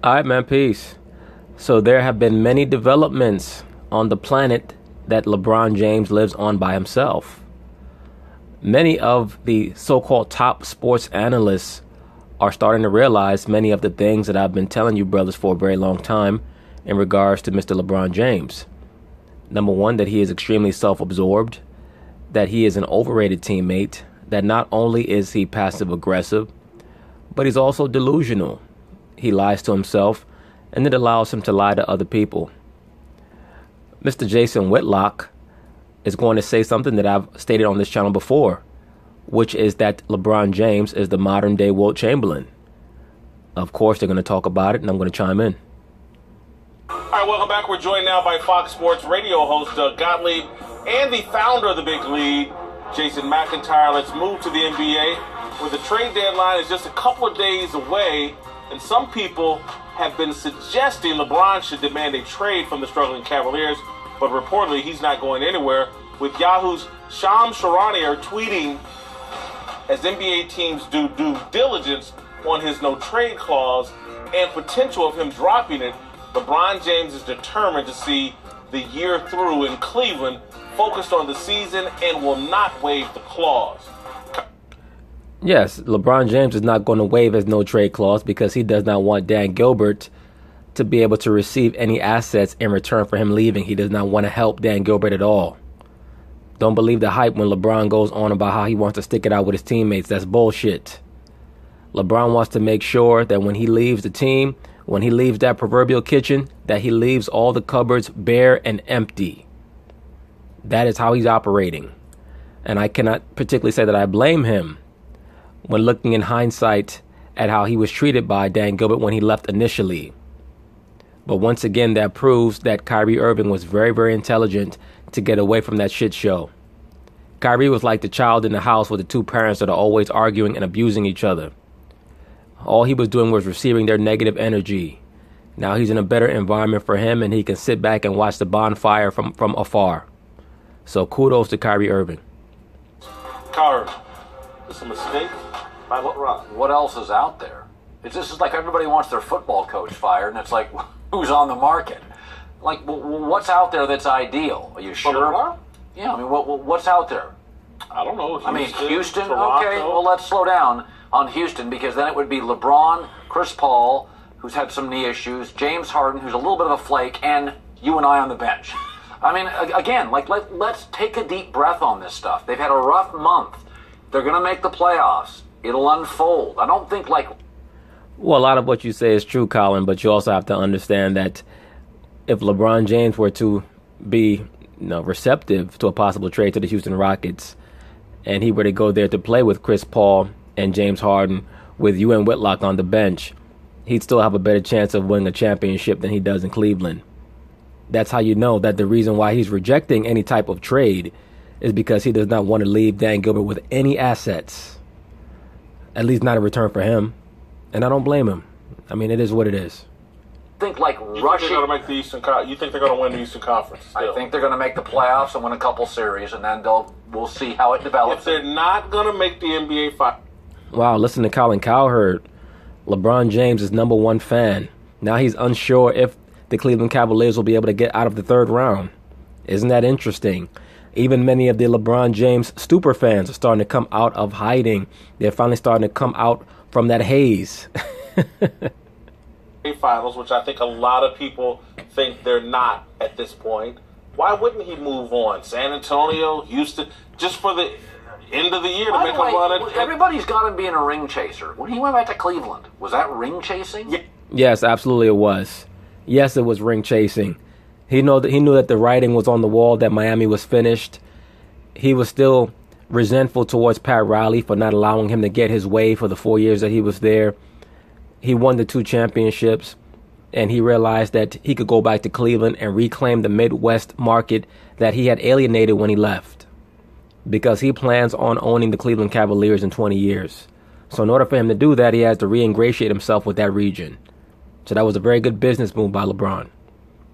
All right, man, peace. So there have been many developments on the planet that LeBron James lives on by himself. Many of the so-called top sports analysts are starting to realize many of the things that I've been telling you brothers for a very long time in regards to Mr. LeBron James. Number one, that he is extremely self-absorbed, that he is an overrated teammate, that not only is he passive-aggressive, but he's also delusional. He lies to himself, and it allows him to lie to other people. Mr. Jason Whitlock is going to say something that I've stated on this channel before, which is that LeBron James is the modern-day Wilt Chamberlain. Of course, they're going to talk about it, and I'm going to chime in. All right, welcome back. We're joined now by Fox Sports radio host Doug Gottlieb and the founder of the Big Lead, Jason McIntyre. Let's move to the NBA, where the trade deadline is just a couple of days away. And some people have been suggesting LeBron should demand a trade from the struggling Cavaliers, but reportedly he's not going anywhere, with Yahoo's Shams Charania tweeting as NBA teams do due diligence on his no-trade clause and potential of him dropping it. LeBron James is determined to see the year through in Cleveland, focused on the season, and will not waive the clause. Yes, LeBron James is not going to waive his no-trade clause because he does not want Dan Gilbert to be able to receive any assets in return for him leaving. He does not want to help Dan Gilbert at all. Don't believe the hype when LeBron goes on about how he wants to stick it out with his teammates. That's bullshit. LeBron wants to make sure that when he leaves the team, when he leaves that proverbial kitchen, that he leaves all the cupboards bare and empty. That is how he's operating. And I cannot particularly say that I blame him when looking in hindsight at how he was treated by Dan Gilbert when he left initially. But once again, that proves that Kyrie Irving was very, very intelligent to get away from that shit show. Kyrie was like the child in the house with the two parents that are always arguing and abusing each other. All he was doing was receiving their negative energy. Now he's in a better environment for him, and he can sit back and watch the bonfire from afar. So kudos to Kyrie Irving. Kyrie, it's a mistake by LeBron. What else is out there? It's just like everybody wants their football coach fired, and it's like, who's on the market? Like, what's out there that's ideal? Are you sure? Yeah, I mean, what's out there? I don't know. Houston? Toronto. Okay, well, let's slow down on Houston, because then it would be LeBron, Chris Paul, who's had some knee issues, James Harden, who's a little bit of a flake, and you and I on the bench. I mean, again, like, let's take a deep breath on this stuff. They've had a rough month. They're going to make the playoffs. It'll unfold. I don't think, like... Well, a lot of what you say is true, Colin, but you also have to understand that if LeBron James were to be receptive to a possible trade to the Houston Rockets, and he were to go there to play with Chris Paul and James Harden with you and Whitlock on the bench, he'd still have a better chance of winning a championship than he does in Cleveland. That's how you know that the reason why he's rejecting any type of trade is because he does not want to leave Dan Gilbert with any assets, at least not in return for him. And I don't blame him. I mean, it is what it is. Think like rushing. You think they're going to make the Eastern Conference? You think they're going to win the Eastern Conference? Still? I think they're going to make the playoffs and win a couple series, and then we'll see how it develops. If they're not going to make the NBA final. Wow, listen to Colin Cowherd. LeBron James is #1 fan. Now he's unsure if the Cleveland Cavaliers will be able to get out of the third round. Isn't that interesting? Even many of the LeBron James stupor fans are starting to come out of hiding. They're finally starting to come out from that haze. Finals, which I think a lot of people think they're not at this point. Why wouldn't he move on? San Antonio, Houston, just for the end of the year to make a run at... Everybody's got him being a ring chaser. When he went back to Cleveland, was that ring chasing? Yeah. Yes, absolutely it was. Yes, it was ring chasing. He knew that the writing was on the wall, that Miami was finished. He was still resentful towards Pat Riley for not allowing him to get his way for the 4 years that he was there. He won the 2 championships, and he realized that he could go back to Cleveland and reclaim the Midwest market that he had alienated when he left, because he plans on owning the Cleveland Cavaliers in 20 years. So in order for him to do that, he has to re-ingratiate himself with that region. So that was a very good business move by LeBron.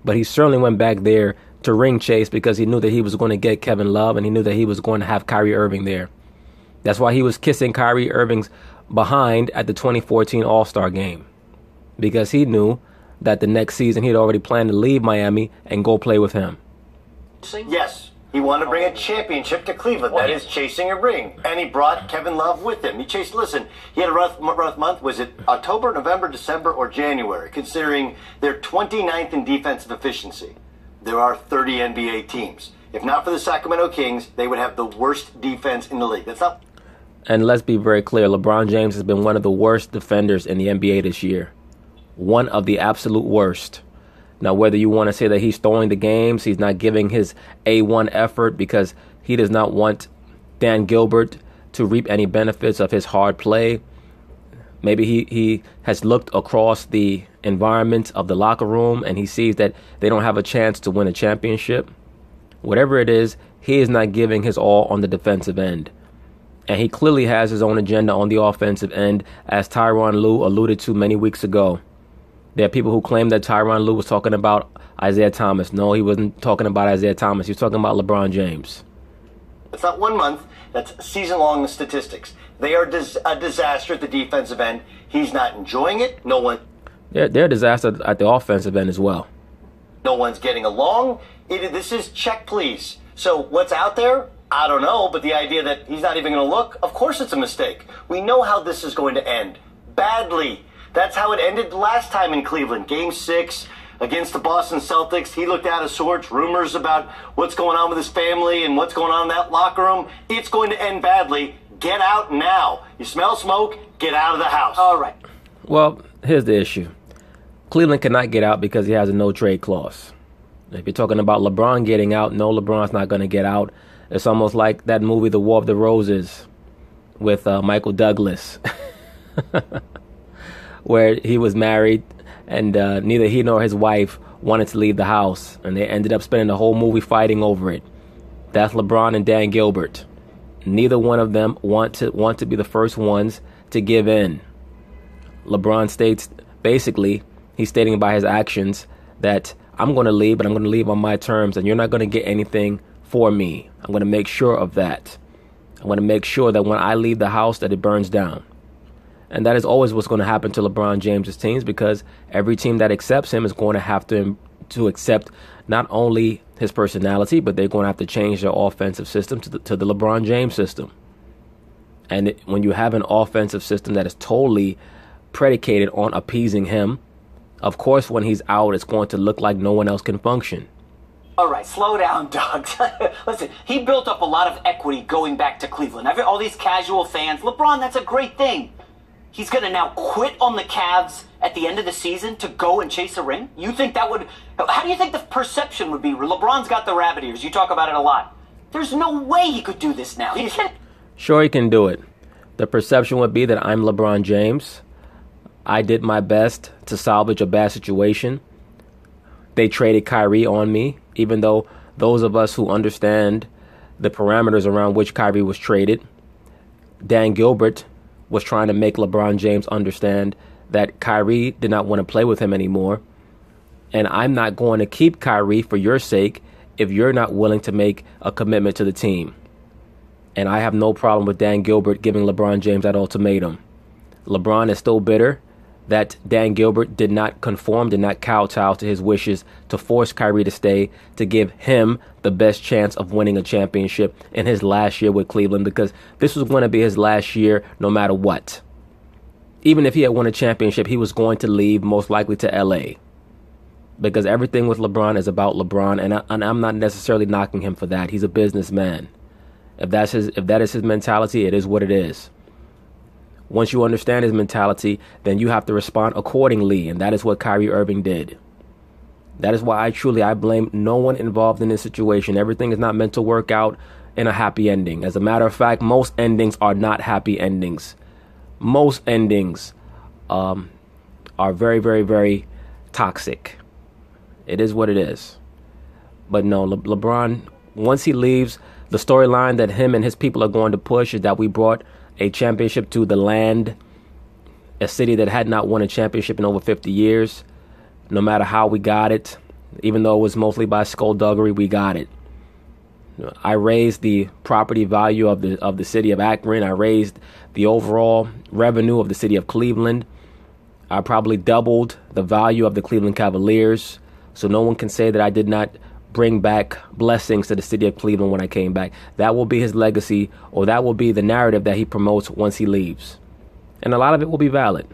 But he certainly went back there to ring chase because he knew that he was going to get Kevin Love, and he knew that he was going to have Kyrie Irving there. That's why he was kissing Kyrie Irving's behind at the 2014 All-Star game. because he knew that the next season he'd already planned to leave Miami and go play with him. Yes. He wanted to bring a championship to Cleveland. That is chasing a ring. And he brought Kevin Love with him. He had a rough month. Was it October, November, December, or January? Considering they're 29th in defensive efficiency. There are 30 NBA teams. If not for the Sacramento Kings, they would have the worst defense in the league. That's not. And let's be very clear, LeBron James has been one of the worst defenders in the NBA this year. One of the absolute worst. Now, whether you want to say that he's throwing the games, he's not giving his A1 effort because he does not want Dan Gilbert to reap any benefits of his hard play. Maybe he has looked across the environment of the locker room and he sees that they don't have a chance to win a championship. Whatever it is, he is not giving his all on the defensive end. And he clearly has his own agenda on the offensive end, as Tyronn Lue alluded to many weeks ago. There are people who claim that Tyronn Lue was talking about Isaiah Thomas. No, he wasn't talking about Isaiah Thomas. He was talking about LeBron James. It's not 1 month. That's season-long statistics. They are a disaster at the defensive end. He's not enjoying it. No one. They're a disaster at the offensive end as well. No one's getting along. This is check, please. So what's out there? I don't know. But the idea that he's not even going to look, of course it's a mistake. We know how this is going to end. Badly. That's how it ended last time in Cleveland. Game 6 against the Boston Celtics. He looked out of sorts. Rumors about what's going on with his family and what's going on in that locker room. It's going to end badly. Get out now. You smell smoke, get out of the house. All right. Well, here's the issue. Cleveland cannot get out because he has a no-trade clause. If you're talking about LeBron getting out, no, LeBron's not going to get out. It's almost like that movie, The War of the Roses, with Michael Douglas. Where he was married and neither he nor his wife wanted to leave the house. And they ended up spending the whole movie fighting over it. That's LeBron and Dan Gilbert. Neither one of them want to be the first ones to give in. LeBron states, basically, he's stating by his actions that I'm going to leave, but I'm going to leave on my terms, and you're not going to get anything for me. I'm going to make sure of that. I'm going to make sure that when I leave the house that it burns down. And that is always what's going to happen to LeBron James' teams, because every team that accepts him is going to have to accept not only his personality, but they're going to have to change their offensive system to the LeBron James system. And when you have an offensive system that is totally predicated on appeasing him, of course, when he's out, it's going to look like no one else can function. All right, slow down, Doug. Listen, he built up a lot of equity going back to Cleveland. All these casual fans. LeBron, that's a great thing. He's going to now quit on the Cavs at the end of the season to go and chase a ring? You think that would... How do you think the perception would be? LeBron's got the rabbit ears. You talk about it a lot. There's no way he could do this now. He can't... Sure, he can do it. The perception would be that I'm LeBron James. I did my best to salvage a bad situation. They traded Kyrie on me, even though those of us who understand the parameters around which Kyrie was traded, Dan Gilbert was trying to make LeBron James understand that Kyrie did not want to play with him anymore. And I'm not going to keep Kyrie for your sake if you're not willing to make a commitment to the team. And I have no problem with Dan Gilbert giving LeBron James that ultimatum. LeBron is still bitter that Dan Gilbert did not conform, did not kowtow to his wishes to force Kyrie to stay, to give him the best chance of winning a championship in his last year with Cleveland, because this was going to be his last year no matter what. Even if he had won a championship, he was going to leave most likely to LA, because everything with LeBron is about LeBron, and I'm not necessarily knocking him for that. He's a businessman. If that is his mentality, it is what it is. Once you understand his mentality, then you have to respond accordingly, and that is what Kyrie Irving did. That is why I blame no one involved in this situation. Everything is not meant to work out in a happy ending. As a matter of fact, most endings are not happy endings. Most endings are very, very, very toxic. It is what it is. But no, LeBron, once he leaves, the storyline that him and his people are going to push is that we brought a championship to the land, a city that had not won a championship in over 50 years. No matter how we got it, even though it was mostly by skullduggery, we got it. I raised the property value of the city of Akron. I raised the overall revenue of the city of Cleveland. I probably doubled the value of the Cleveland Cavaliers, so no one can say that I did not bring back blessings to the city of Cleveland when I came back. That will be his legacy, or that will be the narrative that he promotes once he leaves. And a lot of it will be valid.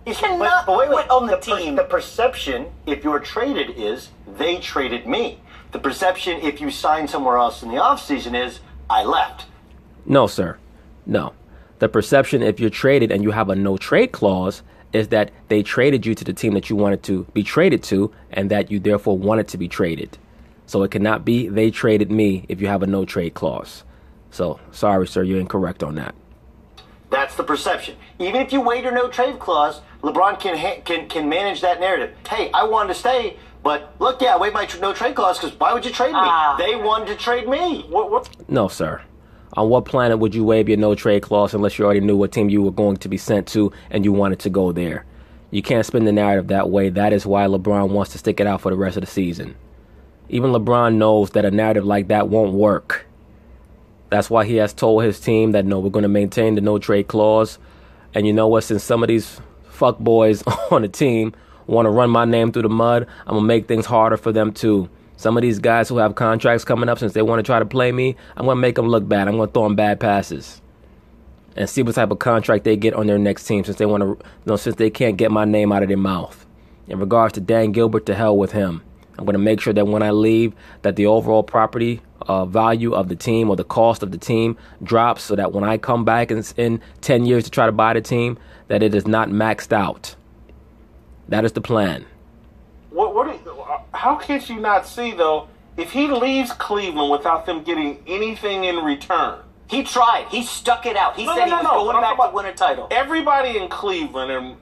You cannot quit on the team. The perception, if you're traded, is they traded me. The perception, if you sign somewhere else in the offseason, is I left. No, sir. No. The perception, if you're traded and you have a no-trade clause, is that they traded you to the team that you wanted to be traded to, and that you therefore wanted to be traded. So it cannot be they traded me if you have a no-trade clause. So, sorry, sir, you're incorrect on that. That's the perception. Even if you waive your no-trade clause, LeBron can manage that narrative. Hey, I wanted to stay, but look, I waived my no-trade clause because why would you trade me? They wanted to trade me. What? No, sir. On what planet would you waive your no-trade clause unless you already knew what team you were going to be sent to and you wanted to go there? You can't spin the narrative that way. That is why LeBron wants to stick it out for the rest of the season. Even LeBron knows that a narrative like that won't work. That's why he has told his team that, no, we're going to maintain the no-trade clause. And you know what? Since some of these fuckboys on the team want to run my name through the mud, I'm going to make things harder for them too. Some of these guys who have contracts coming up, since they want to try to play me, I'm going to make them look bad. I'm going to throw them bad passes and see what type of contract they get on their next team, since they want to, since they can't get my name out of their mouth. In regards to Dan Gilbert, to hell with him. I'm going to make sure that when I leave, that the overall property value of the team, or the cost of the team, drops, so that when I come back in 10 years to try to buy the team, that it is not maxed out. That is the plan. How can you not see, though, if he leaves Cleveland without them getting anything in return? He tried. He stuck it out. He said he was going back to win a title. Everybody in Cleveland, and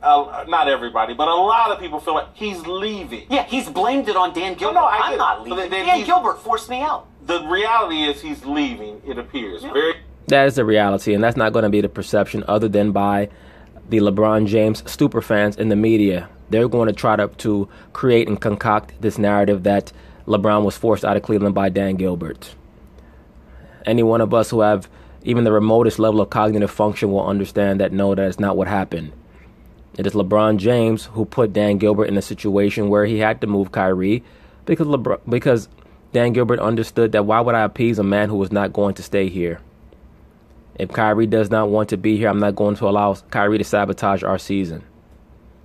not everybody, but a lot of people feel like he's leaving. Yeah, he's blamed it on Dan Gilbert. I'm not leaving. Dan Gilbert forced me out. The reality is he's leaving, it appears. Yeah. That is the reality, and that's not going to be the perception other than by the LeBron James super fans in the media. They're going to try to create and concoct this narrative that LeBron was forced out of Cleveland by Dan Gilbert. Any one of us who have even the remotest level of cognitive function will understand that no, that is not what happened. It is LeBron James who put Dan Gilbert in a situation where he had to move Kyrie because Dan Gilbert understood that why would I appease a man who was not going to stay here? If Kyrie does not want to be here, I'm not going to allow Kyrie to sabotage our season.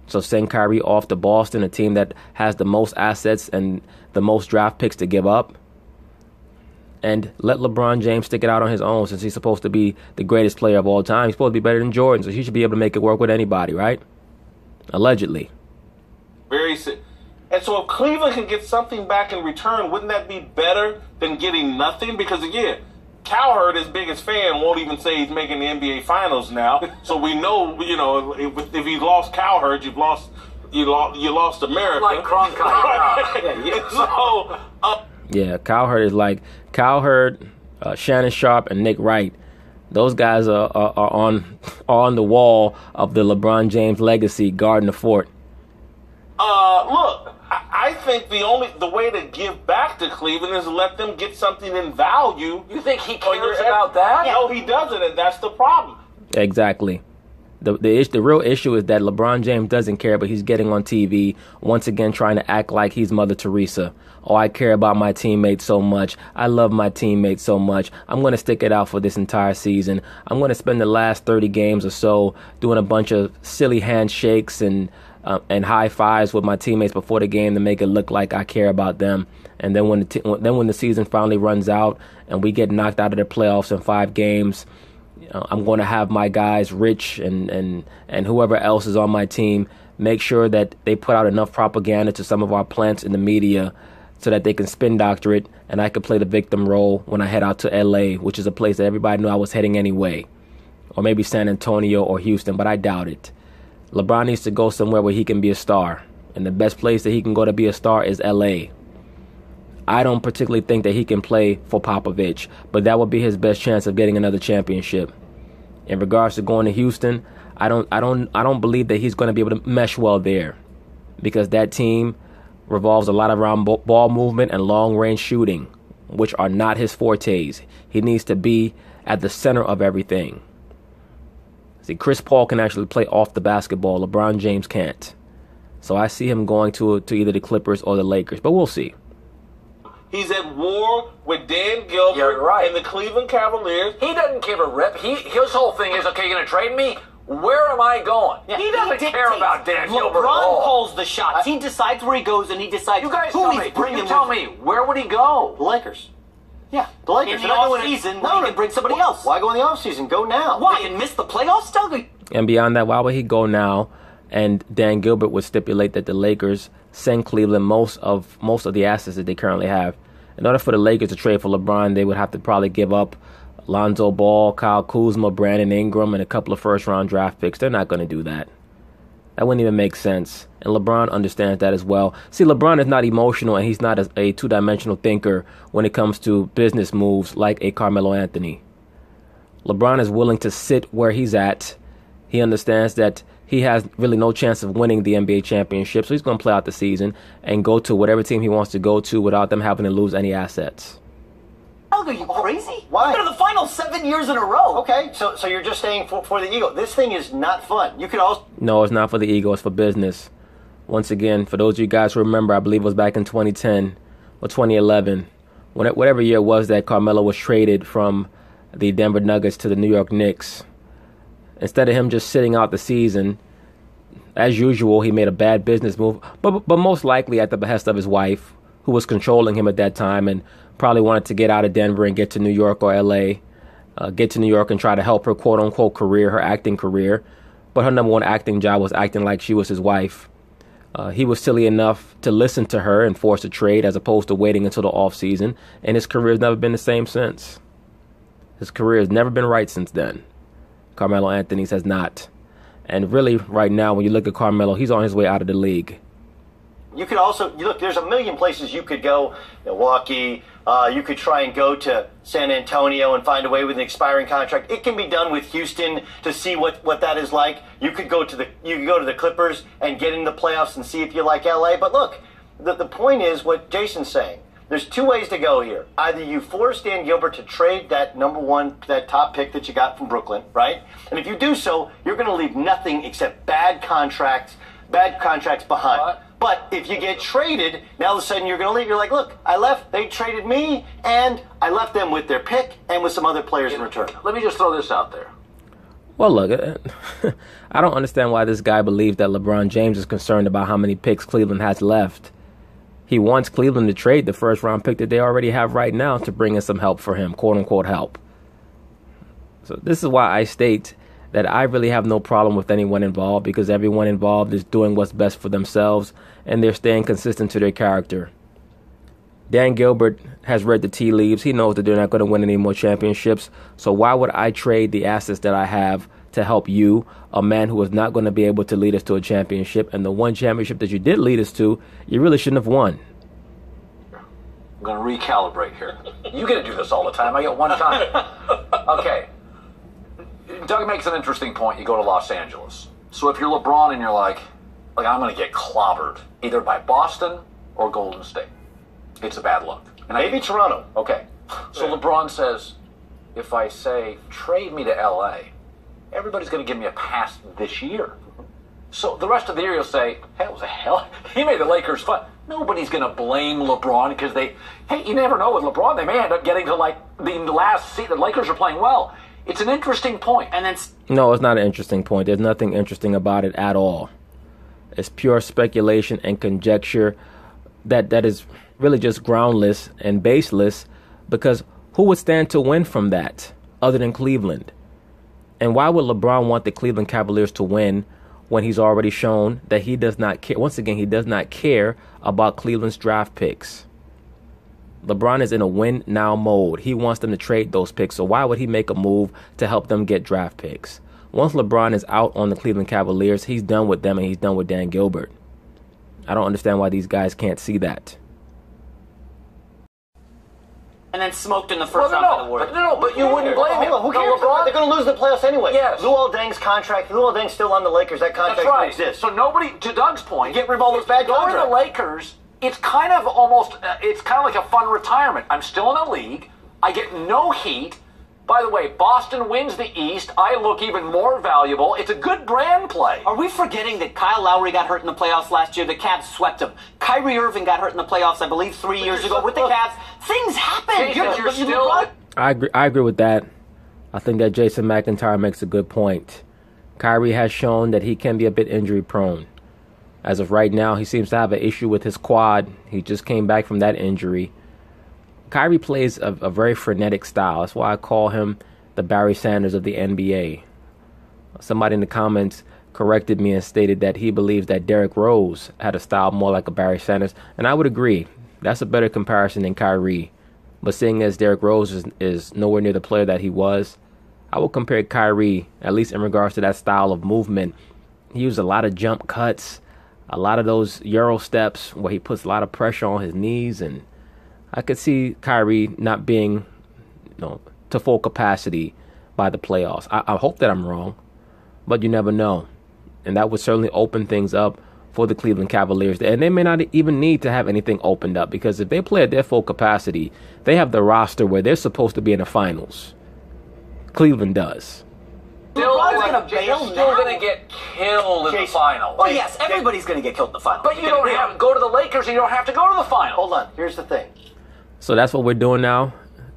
So send Kyrie off to Boston, a team that has the most assets and the most draft picks to give up. And let LeBron James stick it out on his own, since he's supposed to be the greatest player of all time. He's supposed to be better than Jordan, so he should be able to make it work with anybody, right? Allegedly. And so if Cleveland can get something back in return, wouldn't that be better than getting nothing? Because, again, Cowherd, his biggest fan, won't even say he's making the NBA Finals now. So we know, if you lost Cowherd, you lost America. Like Cronkite. So, yeah, Cowherd is like Cowherd, Shannon Sharp, and Nick Wright. Those guys are on the wall of the LeBron James legacy, guarding the fort. Look, I think the way to give back to Cleveland is to let them get something in value. You think he cares about that? No, he doesn't, and that's the problem. Exactly. The real issue is that LeBron James doesn't care, but he's getting on TV once again trying to act like he's Mother Teresa. Oh, I care about my teammates so much. I love my teammates so much. I'm going to stick it out for this entire season. I'm going to spend the last 30 games or so doing a bunch of silly handshakes and high fives with my teammates before the game to make it look like I care about them. And then when the season finally runs out and we get knocked out of the playoffs in 5 games, I'm going to have my guys, Rich and whoever else is on my team, make sure that they put out enough propaganda to some of our plants in the media so that they can spin doctor it, and I can play the victim role when I head out to LA, which is a place that everybody knew I was heading anyway. Or maybe San Antonio or Houston, but I doubt it. LeBron needs to go somewhere where he can be a star, and the best place that he can go to be a star is LA. I don't particularly think that he can play for Popovich, but that would be his best chance of getting another championship. In regards to going to Houston, I don't believe that he's going to be able to mesh well there, because that team revolves a lot around ball movement and long-range shooting, which are not his fortes. He needs to be at the center of everything. See, Chris Paul can actually play off the basketball. LeBron James can't. So I see him going to either the Clippers or the Lakers, but we'll see. He's at war with Dan Gilbert You're right. and the Cleveland Cavaliers. He doesn't give a rip. His whole thing is, okay, you're going to trade me? Where am I going? Yeah, he doesn't care about Dan Gilbert at LeBron all. calls the shots. He decides where he goes, and he decides You guys who tell he's me. bringing You tell with me. Where would he go? The Lakers. Yeah, The Lakers. in the They're not going offseason, in- when he can bring somebody else. Why go in the offseason? Go now. Why? And miss the playoffs, Doug? And beyond that, why would he go now? And Dan Gilbert would stipulate that the Lakers send Cleveland most of the assets that they currently have. In order for the Lakers to trade for LeBron, they would have to probably give up Lonzo Ball, Kyle Kuzma, Brandon Ingram, and a couple of first-round draft picks. They're not going to do that. That wouldn't even make sense. And LeBron understands that as well. See, LeBron is not emotional, and he's not a two-dimensional thinker when it comes to business moves like a Carmelo Anthony. LeBron is willing to sit where he's at. He understands that he has really no chance of winning the NBA championship, so he's going to play out the season and go to whatever team he wants to go to without them having to lose any assets. Doug, are you crazy? Why? They're to the finals 7 years in a row. Okay, so you're just saying for the ego. This thing is not fun. You could also... No, it's not for the ego. It's for business. Once again, for those of you guys who remember, I believe it was back in 2010 or 2011, whatever year it was that Carmelo was traded from the Denver Nuggets to the New York Knicks. Instead of him just sitting out the season, as usual, he made a bad business move, but most likely at the behest of his wife, who was controlling him at that time and probably wanted to get out of Denver and get to New York or L.A., get to New York and try to help her quote-unquote career, her acting career. But her number one acting job was acting like she was his wife. He was silly enough to listen to her and force a trade as opposed to waiting until the offseason, and his career has never been the same since. His career has never been right since then. Carmelo Anthony's has not. And really, right now, when you look at Carmelo, he's on his way out of the league. You could also, look, there's a million places you could go. Milwaukee, you could try and go to San Antonio and find a way with an expiring contract. It can be done with Houston to see what that is like. You could go to the Clippers and get in the playoffs and see if you like LA. But look, the point is what Jason's saying. There's two ways to go here. Either you force Dan Gilbert to trade that that top pick that you got from Brooklyn, right? And if you do so, you're going to leave nothing except bad contracts behind. What? But if you get traded, now all of a sudden you're going to leave. You're like, look, I left. They traded me, and I left them with their pick and with some other players in return. Let me just throw this out there. Well, look, I don't understand why this guy believes that LeBron James is concerned about how many picks Cleveland has left. He wants Cleveland to trade the first-round pick that they already have right now to bring in some help for him, quote-unquote help. So this is why I state that I really have no problem with anyone involved, because everyone involved is doing what's best for themselves, and they're staying consistent to their character. Dan Gilbert has read the tea leaves. He knows that they're not going to win any more championships. So why would I trade the assets that I have to help you, a man who is not going to be able to lead us to a championship? And the one championship that you did lead us to, you really shouldn't have won. I'm going to recalibrate here. You get to do this all the time. I get one time. Okay. Doug makes an interesting point. You go to Los Angeles. So if you're LeBron and you're like I'm going to get clobbered either by Boston or Golden State. It's a bad look. And Maybe Toronto. Okay. So LeBron says, if I say trade me to L.A., everybody's going to give me a pass this year. So the rest of the year you'll say, hell, he made the Lakers fun. Nobody's going to blame LeBron because you never know with LeBron. They may end up getting to the last seat. The Lakers are playing well. It's an interesting point. And then No, it's not an interesting point. There's nothing interesting about it at all. It's pure speculation and conjecture that is really just groundless and baseless, because who would stand to win from that other than Cleveland? And why would LeBron want the Cleveland Cavaliers to win when he's already shown that he does not care? Once again, he does not care about Cleveland's draft picks. LeBron is in a win-now mode. He wants them to trade those picks, so why would he make a move to help them get draft picks? Once LeBron is out on the Cleveland Cavaliers, he's done with them and he's done with Dan Gilbert. I don't understand why these guys can't see that. And then smoked in the first round by the Warriors. But you wouldn't blame him. Who cares? LeBron, They're going to lose the playoffs anyway. Yes. Luol Deng's contract. Luol Deng's still on the Lakers. That contract that's right. exists. So nobody, to Doug's point, Get rid of all those bad go to contracts. the Lakers. It's kind of like a fun retirement. I'm still in the league. I get no heat. By the way, Boston wins the East. I look even more valuable. It's a good brand play. Are we forgetting that Kyle Lowry got hurt in the playoffs last year? The Cavs swept him. Kyrie Irving got hurt in the playoffs, I believe, 3 years ago with the Cavs. Things happen. You're still... I agree with that. I think that Jason McIntyre makes a good point. Kyrie has shown that he can be a bit injury prone. As of right now, he seems to have an issue with his quad. He just came back from that injury. Kyrie plays a very frenetic style. That's why I call him the Barry Sanders of the NBA. Somebody in the comments corrected me and stated that he believes that Derrick Rose had a style more like a Barry Sanders. And I would agree. That's a better comparison than Kyrie. But seeing as Derrick Rose is nowhere near the player that he was, I would compare Kyrie, at least in regards to that style of movement. He used a lot of jump cuts, a lot of those Euro steps where he puts a lot of pressure on his knees, and I could see Kyrie not being, to full capacity by the playoffs. I hope that I'm wrong, but you never know. And that would certainly open things up for the Cleveland Cavaliers. And they may not even need to have anything opened up, because if they play at their full capacity, they have the roster where they're supposed to be in the finals. Cleveland does. You're still going to get killed in the final. Well, yes, everybody's going to get killed in the final. But you don't have to go to the Lakers, and you don't have to go to the final. Hold on. Here's the thing. So that's what we're doing now.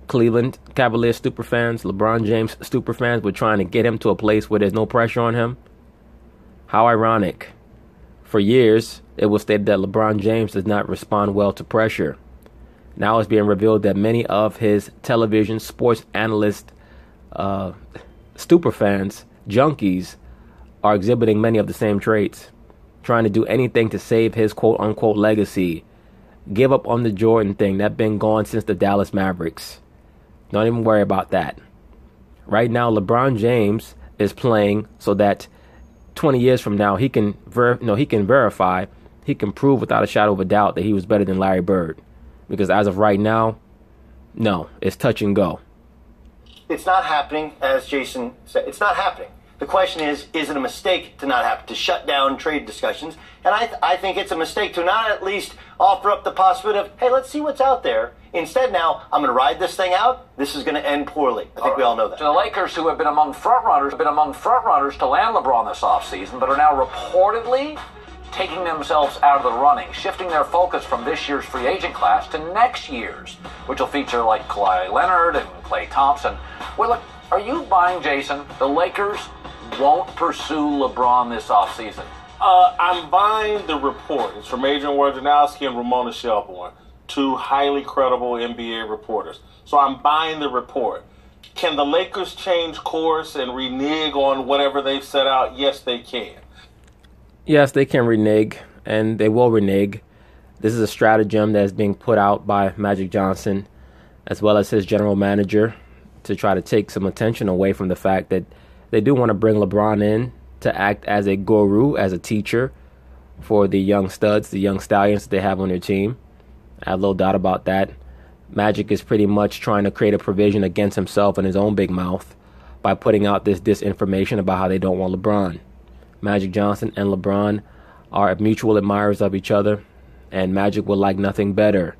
Cleveland Cavaliers superfans, LeBron James superfans, we're trying to get him to a place where there's no pressure on him. How ironic. For years, it was stated that LeBron James does not respond well to pressure. Now it's being revealed that many of his television sports analyst superfans, junkies, are exhibiting many of the same traits, trying to do anything to save his quote-unquote legacy. Give up on the Jordan thing. That's been gone since the Dallas Mavericks. Don't even worry about that. Right now, LeBron James is playing so that 20 years from now, he can verify, he can prove without a shadow of a doubt that he was better than Larry Bird. Because as of right now, no, it's touch and go. It's not happening, as Jason said. It's not happening. The question is it a mistake to not happen, to shut down trade discussions? And I think it's a mistake to not at least offer up the possibility of, hey, let's see what's out there. Instead now, I'm going to ride this thing out. This is going to end poorly. I think we all know that. To the Lakers, who have been among frontrunners to land LeBron this offseason, but are now reportedly taking themselves out of the running, shifting their focus from this year's free agent class to next year's, which will feature like Kawhi Leonard and Klay Thompson. Well, look, are you buying, Jason, the Lakers won't pursue LeBron this offseason? I'm buying the report. It's from Adrian Wojnarowski and Ramona Shelburne, two highly credible NBA reporters. So I'm buying the report. Can the Lakers change course and renege on whatever they've set out? Yes, they can. Yes, they can renege, and they will renege. This is a stratagem that is being put out by Magic Johnson, as well as his general manager, to try to take some attention away from the fact that they do want to bring LeBron in to act as a guru, as a teacher for the young studs, the young stallions that they have on their team. I have no doubt about that. Magic is pretty much trying to create a provision against himself and his own big mouth by putting out this disinformation about how they don't want LeBron. Magic Johnson and LeBron are mutual admirers of each other, and Magic would like nothing better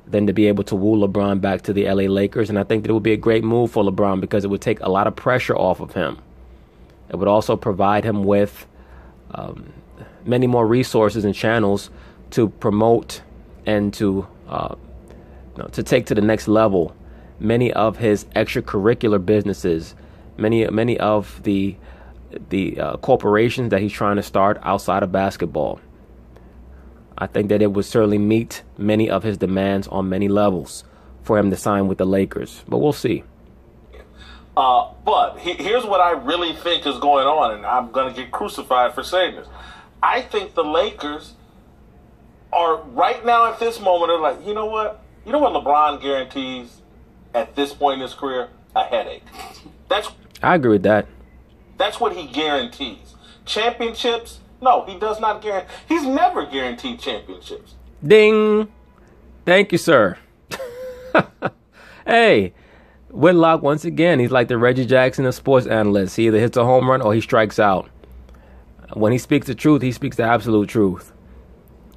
than to be able to woo LeBron back to the LA Lakers. And I think that it would be a great move for LeBron because it would take a lot of pressure off of him. It would also provide him with many more resources and channels to promote and to take to the next level many of his extracurricular businesses, many of the corporations that he's trying to start outside of basketball. I think that it would certainly meet many of his demands on many levels for him to sign with the Lakers. But we'll see. But here's what I really think is going on, and I'm going to get crucified for saying this. I think the Lakers are right now at this moment are like, you know what? You know what LeBron guarantees at this point in his career? A headache. I agree with that. That's what he guarantees. Championships? No, he does not guarantee. He's never guaranteed championships. Ding. Thank you, sir. Hey, Whitlock, once again, he's like the Reggie Jackson of sports analysts. He either hits a home run or he strikes out. When he speaks the truth, he speaks the absolute truth.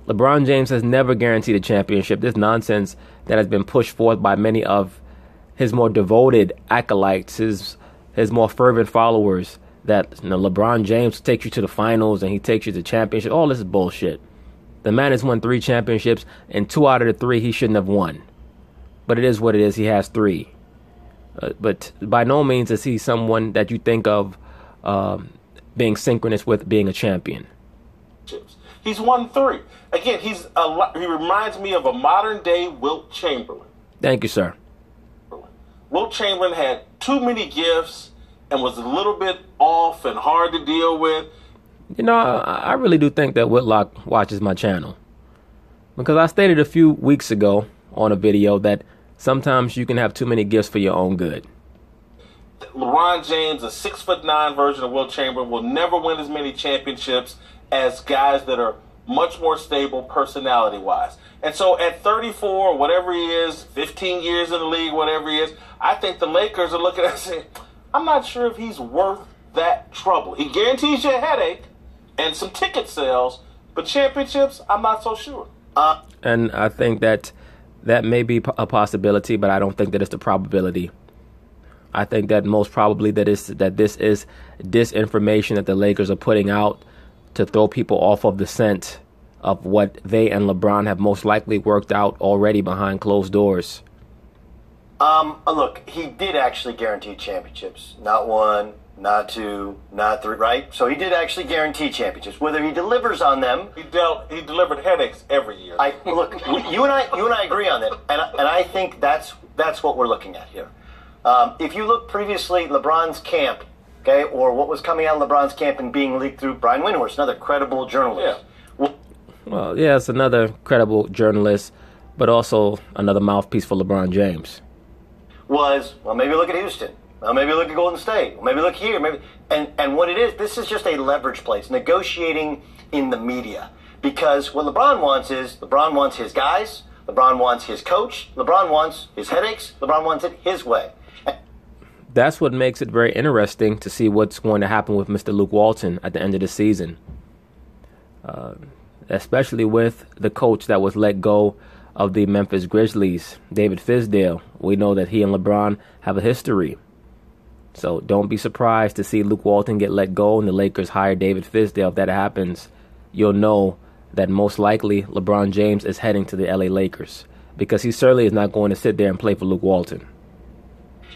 LeBron James has never guaranteed a championship. This nonsense that has been pushed forth by many of his more devoted acolytes, his more fervent followers, that LeBron James takes you to the finals and he takes you to championship. All this is bullshit. The man has won 3 championships, and 2 out of the 3 he shouldn't have won. But it is what it is. He has 3. But by no means is he someone that you think of being synchronous with being a champion. He's won 3. Again, he reminds me of a modern-day Wilt Chamberlain. Thank you, sir. Wilt Chamberlain had too many gifts and was a little bit off and hard to deal with. You know, I really do think that Whitlock watches my channel. Because I stated a few weeks ago on a video that sometimes you can have too many gifts for your own good. LeBron James, a 6'9" version of Wilt Chamberlain, will never win as many championships as guys that are much more stable personality-wise. And so at 34, or whatever he is, 15 years in the league, whatever he is, I think the Lakers are looking at it and saying, I'm not sure if he's worth that trouble. He guarantees you a headache and some ticket sales, but championships, I'm not so sure. And I think that may be a possibility, but I don't think that it's the probability. I think that most probably that this is disinformation that the Lakers are putting out to throw people off of the scent of what they and LeBron have most likely worked out already behind closed doors. Look, he did actually guarantee championships. Not 1, not 2, not 3, right? So he did actually guarantee championships. Whether he delivers on them, he delivered headaches every year. Look, you and I agree on that, and I think that's what we're looking at here. If you look previously, LeBron's camp, okay, or what was coming out of LeBron's camp and being leaked through Brian Windhorst, another credible journalist. Yeah. Well, yeah, it's another credible journalist, but also another mouthpiece for LeBron James. Maybe look at Houston. Well, maybe look at Golden State. Well, maybe look here. And what it is, this is just a leverage play. It's negotiating in the media. Because what LeBron wants is, LeBron wants his guys, LeBron wants his coach, LeBron wants his headaches, LeBron wants it his way. That's what makes it very interesting to see what's going to happen with Mr. Luke Walton at the end of the season. Especially with the coach that was let go of the Memphis Grizzlies, David Fizdale. We know that he and LeBron have a history. So don't be surprised to see Luke Walton get let go and the Lakers hire David Fizdale. If that happens, you'll know that most likely LeBron James is heading to the LA Lakers, because he certainly is not going to sit there and play for Luke Walton.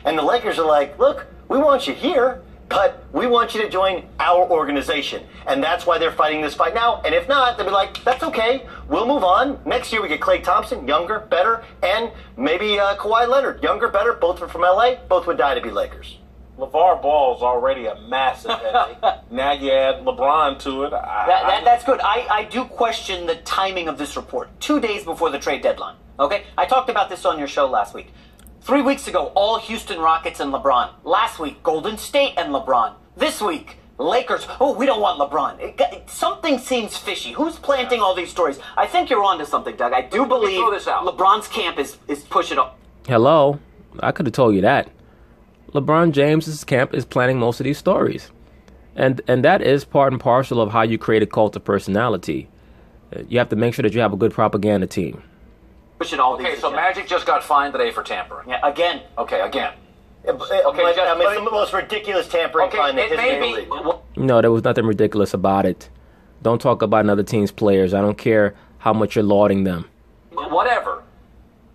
And the Lakers are like, look, we want you here, but we want you to join our organization. And that's why they're fighting this fight now. And if not, they'll be like, that's okay. We'll move on. Next year we get Klay Thompson, younger, better, and maybe Kawhi Leonard, younger, better. Both are from LA. Both would die to be Lakers. LeVar Ball's already a massive headache. Now you add LeBron to it. That's good. I do question the timing of this report. 2 days before the trade deadline. Okay? I talked about this on your show last week. 3 weeks ago, all Houston Rockets and LeBron. Last week, Golden State and LeBron. This week, Lakers. Oh, we don't want LeBron. Something seems fishy. Who's planting all these stories? I think you're onto something, Doug. I do believe LeBron's camp is pushing up. Hello? I could have told you that. LeBron James's camp is planning most of these stories. And that is part and parcel of how you create a cult of personality. You have to make sure that you have a good propaganda team. Okay, so Magic just got fined today for tampering. Yeah, again. Okay, again. It's the most ridiculous tampering fine in the history of the league. No, there was nothing ridiculous about it. Don't talk about another team's players. I don't care how much you're lauding them. Whatever.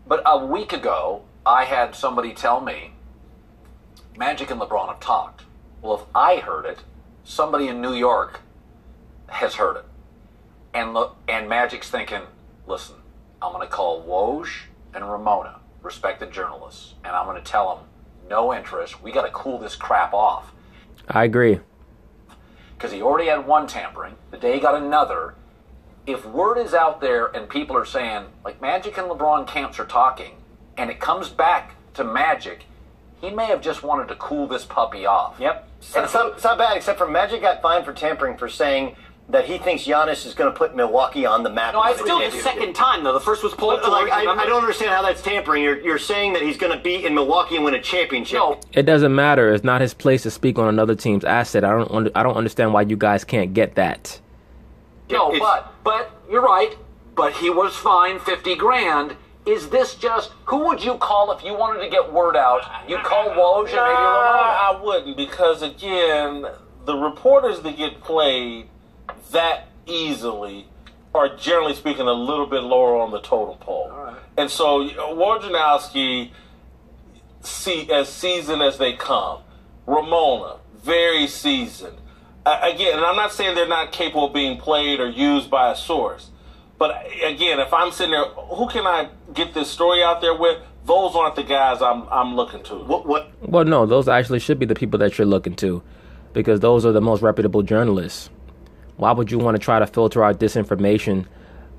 But a week ago, I had somebody tell me Magic and LeBron have talked. Well, if I heard it, somebody in New York has heard it. And Magic's thinking, listen, I'm going to call Woj and Ramona, respected journalists, and I'm going to tell them, no interest, we got to cool this crap off. I agree. Because he already had one tampering, the day he got another. If word is out there and people are saying, like Magic and LeBron camps are talking, and it comes back to Magic, he may have just wanted to cool this puppy off. Yep. It's not bad, except for Magic got fined for tampering for saying that he thinks Giannis is going to put Milwaukee on the map. No, it's still the second time, though. The first was Paul George. I don't understand how that's tampering. You're saying that he's going to be in Milwaukee and win a championship. No. It doesn't matter. It's not his place to speak on another team's asset. I don't understand why you guys can't get that. No, but you're right. But he was fined $50,000, Is this just, who would you call if you wanted to get word out? You'd call Woj and maybe Ramona? I wouldn't, because again, the reporters that get played that easily are generally speaking a little bit lower on the totem pole. Right. And so Wojnarowski, as seasoned as they come. Ramona, very seasoned. Again, and I'm not saying they're not capable of being played or used by a source. But again, if I'm sitting there, who can I get this story out there with? Those aren't the guys I'm looking to. What? Well, no, those actually should be the people that you're looking to, because those are the most reputable journalists. Why would you want to try to filter out disinformation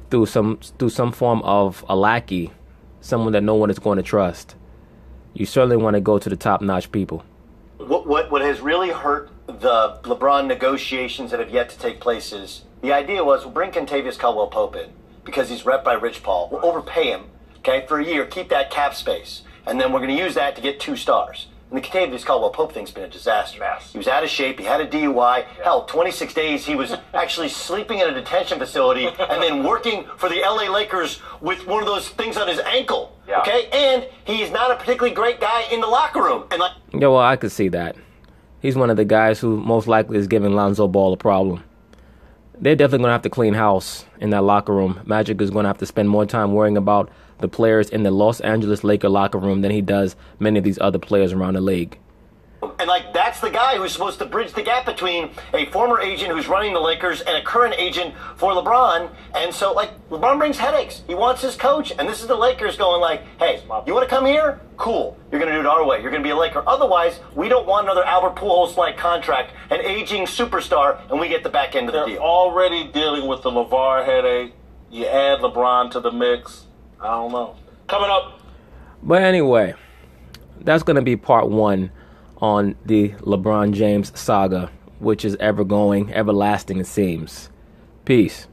through some form of a lackey, someone that no one is going to trust? You certainly want to go to the top-notch people. What has really hurt the LeBron negotiations that have yet to take place is the idea was we'll bring Kentavious Caldwell-Pope in because he's rep by Rich Paul. We'll overpay him, okay, for a year, keep that cap space, and then we're going to use that to get 2 stars. And the Kentavious Caldwell-Pope thing's been a disaster. He was out of shape. He had a DUI. Hell, 26 days he was actually sleeping in a detention facility and then working for the LA Lakers with one of those things on his ankle. Yeah. Okay, and he's not a particularly great guy in the locker room. And Yeah, well, I could see that. He's one of the guys who most likely is giving Lonzo Ball a problem. They're definitely going to have to clean house in that locker room. Magic is going to have to spend more time worrying about the players in the Los Angeles Laker locker room than he does many of these other players around the league. And that's the guy who's supposed to bridge the gap between a former agent who's running the Lakers and a current agent for LeBron. And so, LeBron brings headaches. He wants his coach. And this is the Lakers going hey, you want to come here? Cool. You're going to do it our way. You're going to be a Laker. Otherwise, we don't want another Albert Pujols-like contract, an aging superstar, and we get the back end of the They're deal. already dealing with the LeVar headache. You add LeBron to the mix. I don't know. Coming up. But anyway, that's going to be part 1 on the LeBron James saga, which is ever going, everlasting it seems. Peace.